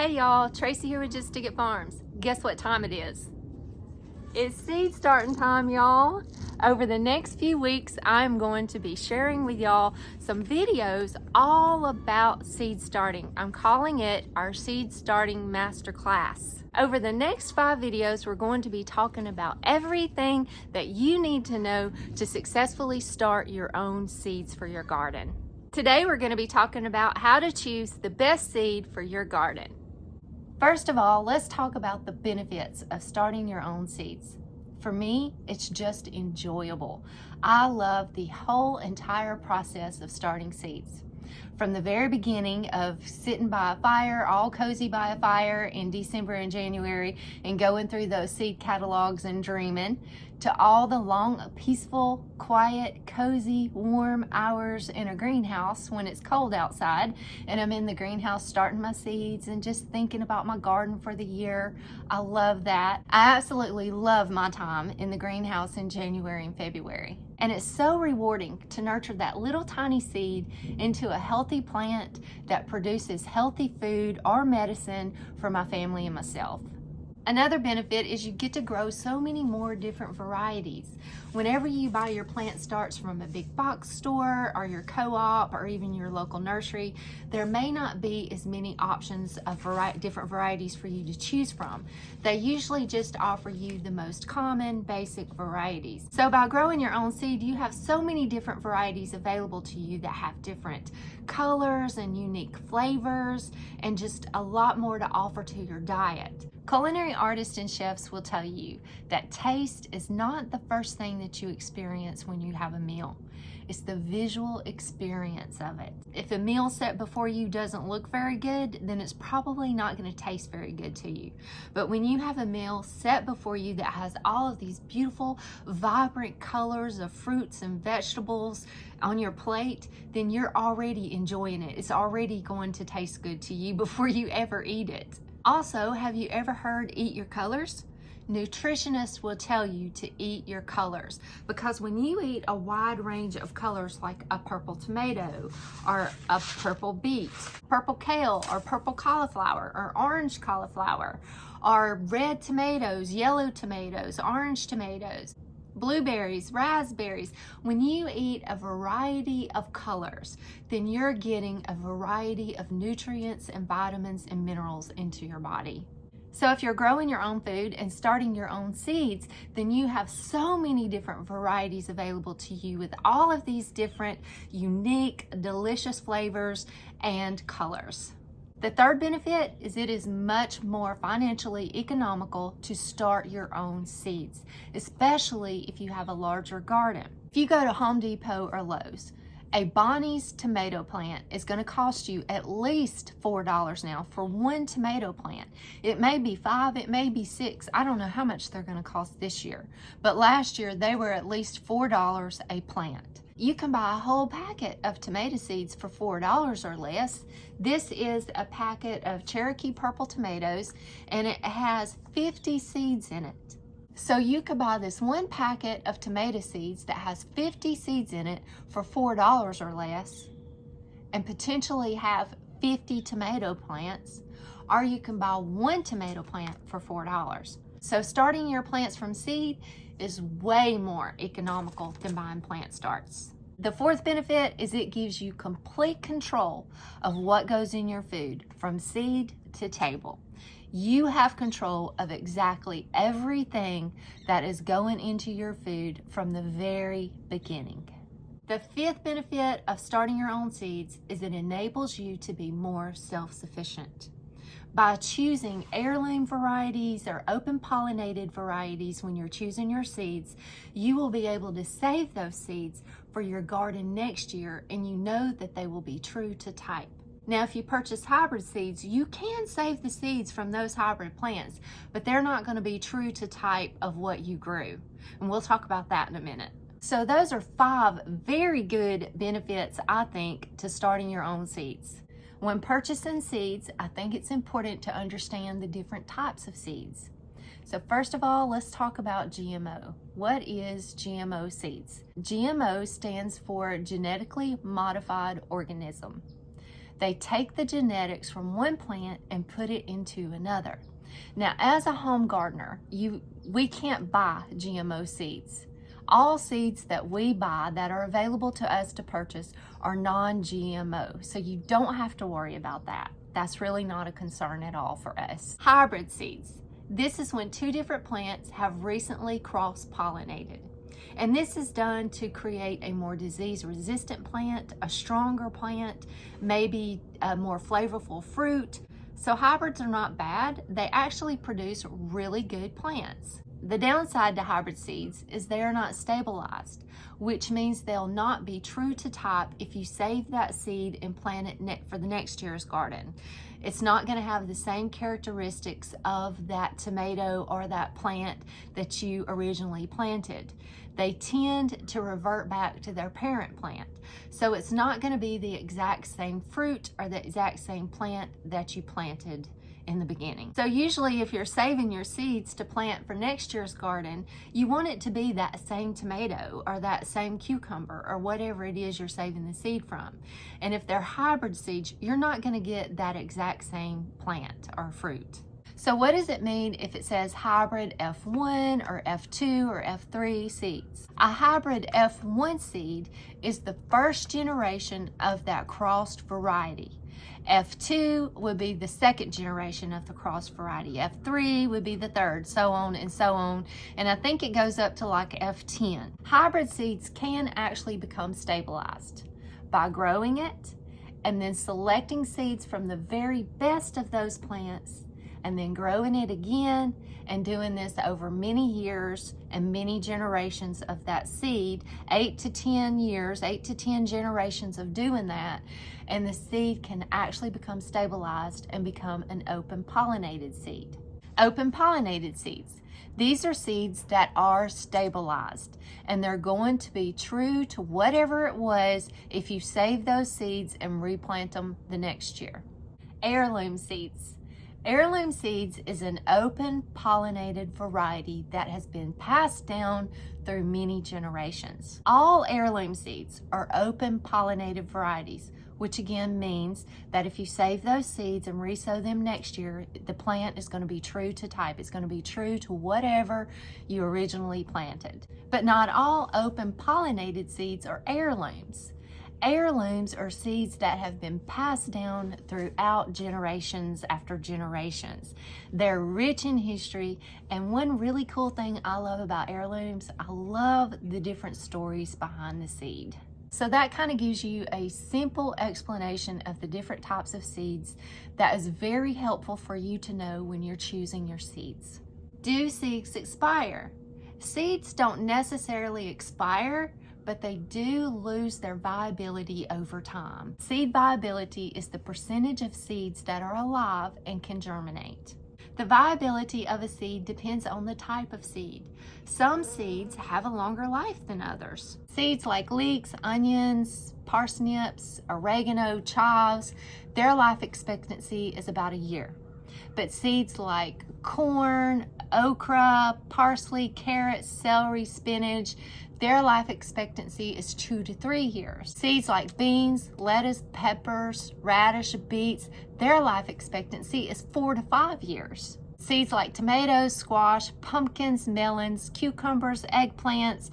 Hey y'all, Tracy here with Just Dig It Farms. Guess what time it is? It's seed starting time, y'all. Over the next few weeks, I'm going to be sharing with y'all some videos all about seed starting. I'm calling it our Seed Starting Masterclass. Over the next 5 videos, we're going to be talking about everything that you need to know to successfully start your own seeds for your garden. Today, we're going to be talking about how to choose the best seed for your garden. First of all, let's talk about the benefits of starting your own seeds. For me, it's just enjoyable. I love the whole entire process of starting seeds. From the very beginning of sitting by a fire, all cozy by a fire in December and January, and going through those seed catalogs and dreaming, to all the long, peaceful, quiet, cozy, warm hours in a greenhouse when it's cold outside, and I'm in the greenhouse starting my seeds and just thinking about my garden for the year. I love that. I absolutely love my time in the greenhouse in January and February. And it's so rewarding to nurture that little tiny seed into a healthy plant that produces healthy food or medicine for my family and myself. Another benefit is you get to grow so many more different varieties. Whenever you buy your plant starts from a big box store or your co-op or even your local nursery, there may not be as many options of different varieties for you to choose from. They usually just offer you the most common, basic varieties. So by growing your own seed, you have so many different varieties available to you that have different colors and unique flavors and just a lot more to offer to your diet. Culinary artists and chefs will tell you that taste is not the first thing that you experience when you have a meal. It's the visual experience of it. If a meal set before you doesn't look very good, then it's probably not going to taste very good to you. But when you have a meal set before you that has all of these beautiful, vibrant colors of fruits and vegetables on your plate, then you're already enjoying it. It's already going to taste good to you before you ever eat it. Also, have you ever heard eat your colors? Nutritionists will tell you to eat your colors because when you eat a wide range of colors like a purple tomato or a purple beet, purple kale or purple cauliflower or orange cauliflower or red tomatoes, yellow tomatoes, orange tomatoes, blueberries, raspberries, when you eat a variety of colors, then you're getting a variety of nutrients and vitamins and minerals into your body. So if you're growing your own food and starting your own seeds, then you have so many different varieties available to you with all of these different, unique, delicious flavors and colors. The third benefit is it is much more financially economical to start your own seeds, especially if you have a larger garden. If you go to Home Depot or Lowe's, a Bonnie's tomato plant is going to cost you at least $4 now for one tomato plant. It may be 5, it may be 6. I don't know how much they're going to cost this year, but last year they were at least $4 a plant. You can buy a whole packet of tomato seeds for $4 or less. This is a packet of Cherokee purple tomatoes and it has 50 seeds in it. So you could buy this one packet of tomato seeds that has 50 seeds in it for $4 or less and potentially have 50 tomato plants, or you can buy one tomato plant for $4. So starting your plants from seed is way more economical than buying plant starts. The fourth benefit is it gives you complete control of what goes in your food from seed to table. You have control of exactly everything that is going into your food from the very beginning. The fifth benefit of starting your own seeds is it enables you to be more self-sufficient. By choosing heirloom varieties or open pollinated varieties when you're choosing your seeds, you will be able to save those seeds for your garden next year, and you know that they will be true to type. Now, if you purchase hybrid seeds, you can save the seeds from those hybrid plants, but they're not going to be true to type of what you grew. And we'll talk about that in a minute. So those are 5 very good benefits, I think, to starting your own seeds. When purchasing seeds, I think it's important to understand the different types of seeds. So first of all, let's talk about GMO. What is GMO seeds? GMO stands for genetically modified organism. They take the genetics from one plant and put it into another. Now, as a home gardener, we can't buy GMO seeds. All seeds that we buy that are available to us to purchase are non-GMO, so you don't have to worry about that. That's really not a concern at all for us. Hybrid seeds. This is when two different plants have recently cross-pollinated. And this is done to create a more disease-resistant plant, a stronger plant, maybe a more flavorful fruit. So hybrids are not bad. They actually produce really good plants. The downside to hybrid seeds is they are not stabilized, which means they'll not be true to type if you save that seed and plant it for the next year's garden. It's not going to have the same characteristics of that tomato or that plant that you originally planted. They tend to revert back to their parent plant. So it's not going to be the exact same fruit or the exact same plant that you planted in the beginning. So usually if you're saving your seeds to plant for next year's garden, you want it to be that same tomato or that same cucumber or whatever it is you're saving the seed from. And if they're hybrid seeds, you're not going to get that exact same plant or fruit. So what does it mean if it says hybrid F1 or F2 or F3 seeds? A hybrid F1 seed is the first generation of that crossed variety. F2 would be the second generation of the crossed variety. F3 would be the third, so on and so on. And I think it goes up to like F10. Hybrid seeds can actually become stabilized by growing it and then selecting seeds from the very best of those plants and then growing it again and doing this over many years and many generations of that seed, 8 to 10 years, 8 to 10 generations of doing that, and the seed can actually become stabilized and become an open pollinated seed. Open pollinated seeds. These are seeds that are stabilized and they're going to be true to whatever it was if you save those seeds and replant them the next year. Heirloom seeds. Heirloom seeds is an open pollinated variety that has been passed down through many generations. All heirloom seeds are open pollinated varieties, which again means that if you save those seeds and resow them next year, the plant is going to be true to type. It's going to be true to whatever you originally planted. But not all open pollinated seeds are heirlooms. Heirlooms are seeds that have been passed down throughout generations after generations. They're rich in history, and one really cool thing I love about heirlooms, I love the different stories behind the seed. So that kind of gives you a simple explanation of the different types of seeds that is very helpful for you to know when you're choosing your seeds. Do seeds expire? Seeds don't necessarily expire, but they do lose their viability over time. Seed viability is the percentage of seeds that are alive and can germinate. The viability of a seed depends on the type of seed. Some seeds have a longer life than others. Seeds like leeks, onions, parsnips, oregano, chives, their life expectancy is about a year. But seeds like corn, okra, parsley, carrots, celery, spinach, their life expectancy is 2 to 3 years. Seeds like beans, lettuce, peppers, radish, beets, their life expectancy is 4 to 5 years. Seeds like tomatoes, squash, pumpkins, melons, cucumbers, eggplants,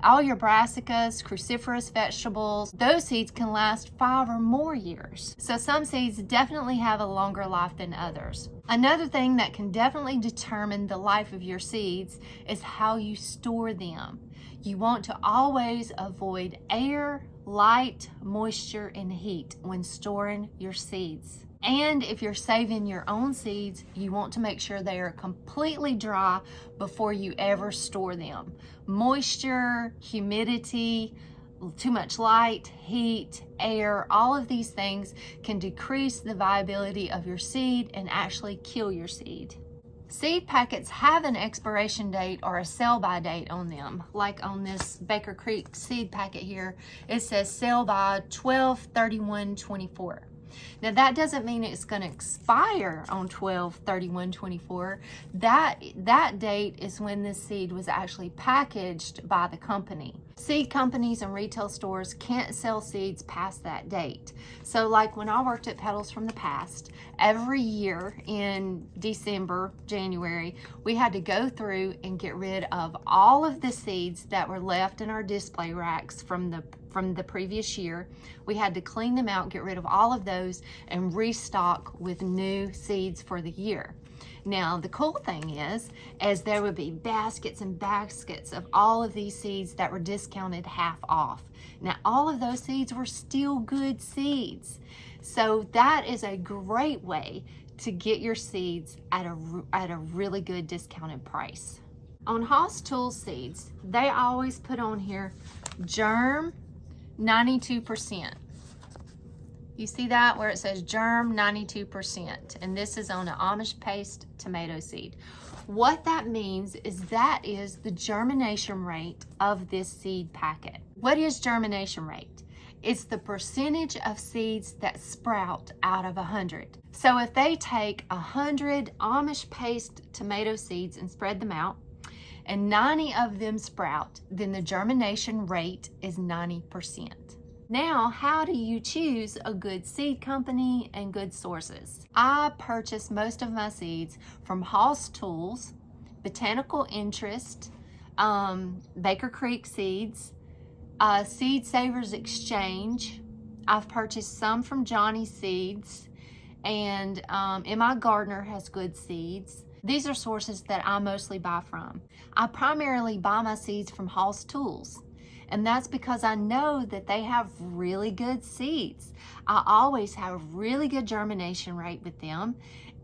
all your brassicas, cruciferous vegetables, those seeds can last 5 or more years. So some seeds definitely have a longer life than others. Another thing that can definitely determine the life of your seeds is how you store them. You want to always avoid air, light, moisture, and heat when storing your seeds. And if you're saving your own seeds, you want to make sure they are completely dry before you ever store them. Moisture, humidity, too much light, heat, air, all of these things can decrease the viability of your seed and actually kill your seed. Seed packets have an expiration date or a sell-by date on them. Like on this Baker Creek seed packet here, it says sell by 12/31/24. Now that doesn't mean it's going to expire on 12/31/24. That date is when this seed was actually packaged by the company. Seed companies and retail stores can't sell seeds past that date. So like when I worked at Petals from the Past, every year in December, January, we had to go through and get rid of all of the seeds that were left in our display racks from the previous year. We had to clean them out, get rid of all of those, and restock with new seeds for the year. Now, the cool thing is there would be baskets and baskets of all of these seeds that were discounted half off. Now, all of those seeds were still good seeds. So that is a great way to get your seeds at a really good discounted price. On Haas Tools seeds, they always put on here germ 92%. You see that where it says germ 92%, and this is on an Amish paste tomato seed. What that means is that is the germination rate of this seed packet. What is germination rate? It's the percentage of seeds that sprout out of 100. So if they take 100 Amish paste tomato seeds and spread them out, and 90 of them sprout, then the germination rate is 90%. Now, how do you choose a good seed company and good sources? I purchase most of my seeds from Haas Tools, Botanical Interest, Baker Creek Seeds, Seed Savers Exchange. I've purchased some from Johnny Seeds, and M.I. Gardner has good seeds. These are sources that I mostly buy from. I primarily buy my seeds from Haas Tools. And that's because I know that they have really good seeds. I always have really good germination rate with them,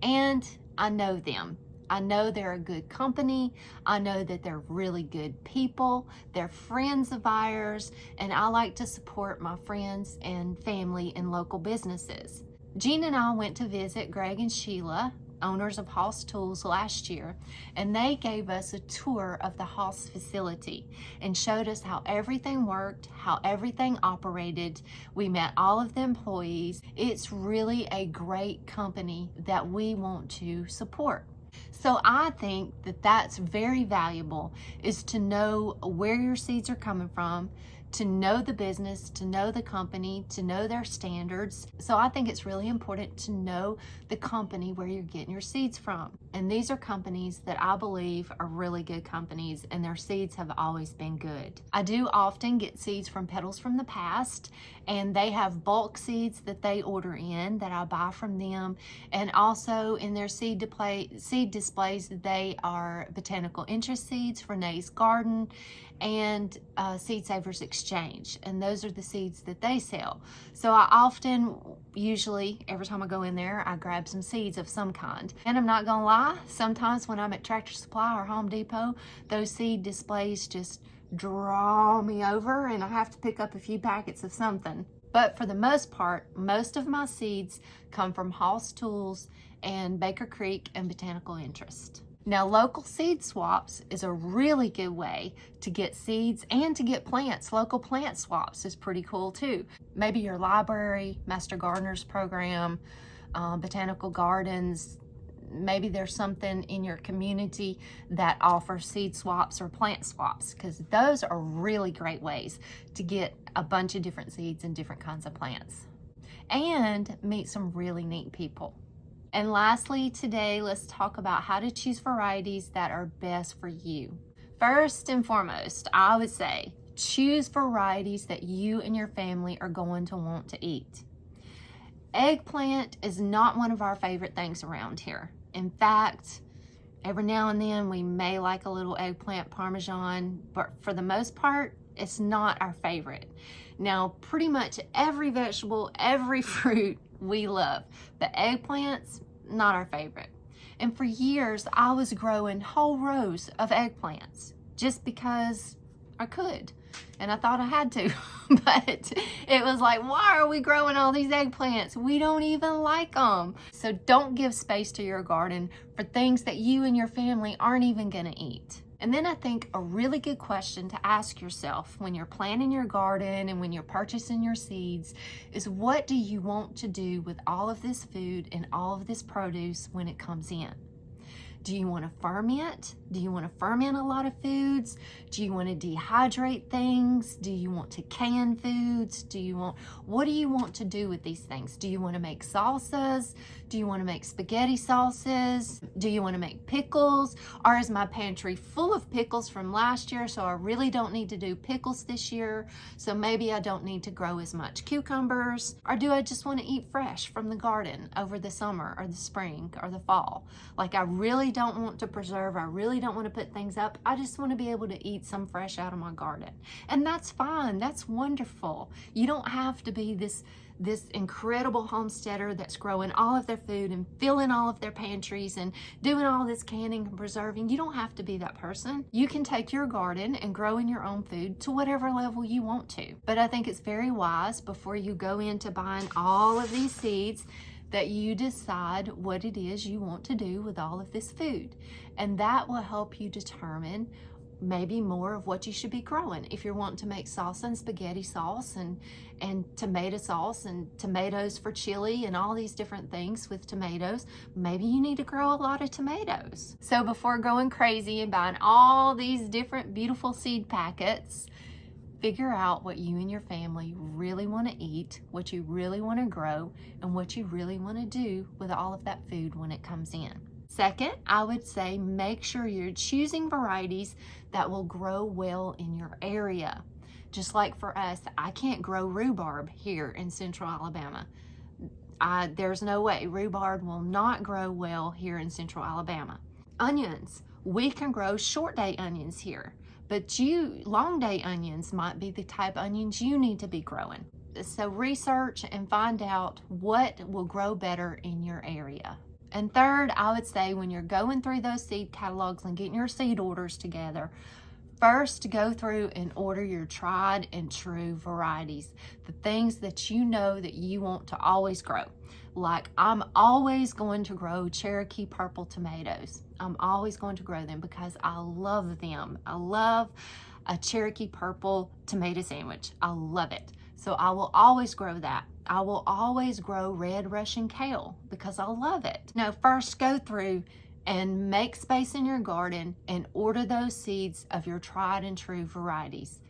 and I know them. I know they're a good company. I know that they're really good people. They're friends of ours, and I like to support my friends and family and local businesses. Jean and I went to visit Greg and Sheila, owners of Haas Tools, last year, and they gave us a tour of the Haas facility and showed us how everything worked, how everything operated. We met all of the employees. It's really a great company that we want to support. So I think that that's very valuable, is to know where your seeds are coming from, to know the business, to know the company, to know their standards. So I think it's really important to know the company where you're getting your seeds from. And these are companies that I believe are really good companies, and their seeds have always been good. I do often get seeds from Petals from the Past, and they have bulk seeds that they order in that I buy from them. And also in their seed displays, they are Botanical Interest seeds, Renee's Garden, and Seed Savers Exchange, and those are the seeds that they sell. So I often, usually every time I go in there, I grab some seeds of some kind. And I'm not gonna lie, sometimes when I'm at Tractor Supply or Home Depot, those seed displays just draw me over, and I have to pick up a few packets of something. But for the most part, most of my seeds come from Haas Tools and Baker Creek and Botanical Interest. Now, local seed swaps is a really good way to get seeds and to get plants. Local plant swaps is pretty cool too. Maybe your library, Master Gardeners program, botanical gardens, maybe there's something in your community that offers seed swaps or plant swaps, because those are really great ways to get a bunch of different seeds and different kinds of plants and meet some really neat people. And lastly, today, let's talk about how to choose varieties that are best for you. First and foremost, I would say choose varieties that you and your family are going to want to eat. Eggplant is not one of our favorite things around here. In fact, every now and then we may like a little eggplant parmesan, but for the most part, it's not our favorite. Now, pretty much every vegetable, every fruit we love, but eggplants, not our favorite. And for years, I was growing whole rows of eggplants just because I could. And I thought I had to, but it was like, why are we growing all these eggplants? We don't even like them. So don't give space to your garden for things that you and your family aren't even gonna eat. And then I think a really good question to ask yourself when you're planting your garden and when you're purchasing your seeds is, what do you want to do with all of this food and all of this produce when it comes in? Do you want to ferment? Do you want to ferment a lot of foods? Do you want to dehydrate things? Do you want to can foods? What do you want to do with these things? Do you want to make salsas? Do you want to make spaghetti sauces? Do you want to make pickles? Or is my pantry full of pickles from last year, so I really don't need to do pickles this year, so maybe I don't need to grow as much cucumbers? Or do I just want to eat fresh from the garden over the summer or the spring or the fall? Like, I really don't want to preserve, I really don't want to put things up, I just want to be able to eat some fresh out of my garden. And that's fine, that's wonderful. You don't have to be this incredible homesteader that's growing all of their food and filling all of their pantries and doing all this canning and preserving. You don't have to be that person. You can take your garden and grow in your own food to whatever level you want to. But I think it's very wise, before you go into buying all of these seeds, that you decide what it is you want to do with all of this food. And that will help you determine maybe more of what you should be growing. If you're wanting to make salsa and spaghetti sauce and tomato sauce and tomatoes for chili and all these different things with tomatoes, maybe you need to grow a lot of tomatoes. So before going crazy and buying all these different beautiful seed packets, figure out what you and your family really want to eat, what you really want to grow, and what you really want to do with all of that food when it comes in. Second, I would say make sure you're choosing varieties that will grow well in your area. Just like for us, I can't grow rhubarb here in central Alabama. There's no way. Rhubarb will not grow well here in central Alabama. Onions, we can grow short day onions here, but long day onions might be the type of onions you need to be growing. So research and find out what will grow better in your area. And third, I would say when you're going through those seed catalogs and getting your seed orders together, first go through and order your tried and true varieties, the things that you know that you want to always grow. Like, I'm always going to grow Cherokee purple tomatoes. I'm always going to grow them because I love them. I love a Cherokee purple tomato sandwich. I love it. So I will always grow that. I will always grow red Russian kale because I love it. Now, first go through and make space in your garden and order those seeds of your tried and true varieties.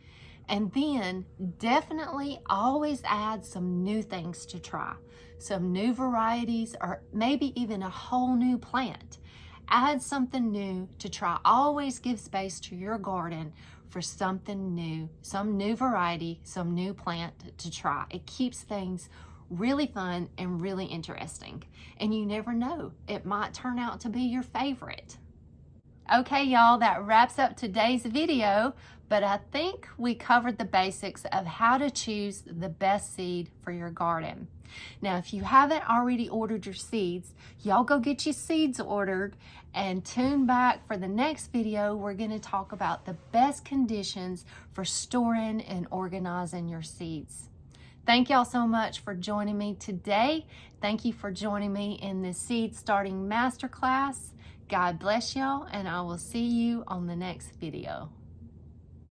And then definitely always add some new things to try. Some new varieties, or maybe even a whole new plant. Add something new to try. Always give space to your garden for something new, some new variety, some new plant to try. It keeps things really fun and really interesting. And you never know, it might turn out to be your favorite. Okay, y'all, that wraps up today's video, but I think we covered the basics of how to choose the best seed for your garden. Now, if you haven't already ordered your seeds, y'all go get your seeds ordered and tune back for the next video. We're going to talk about the best conditions for storing and organizing your seeds. Thank y'all so much for joining me today. Thank you for joining me in this seed starting masterclass. God bless y'all, and I will see you on the next video.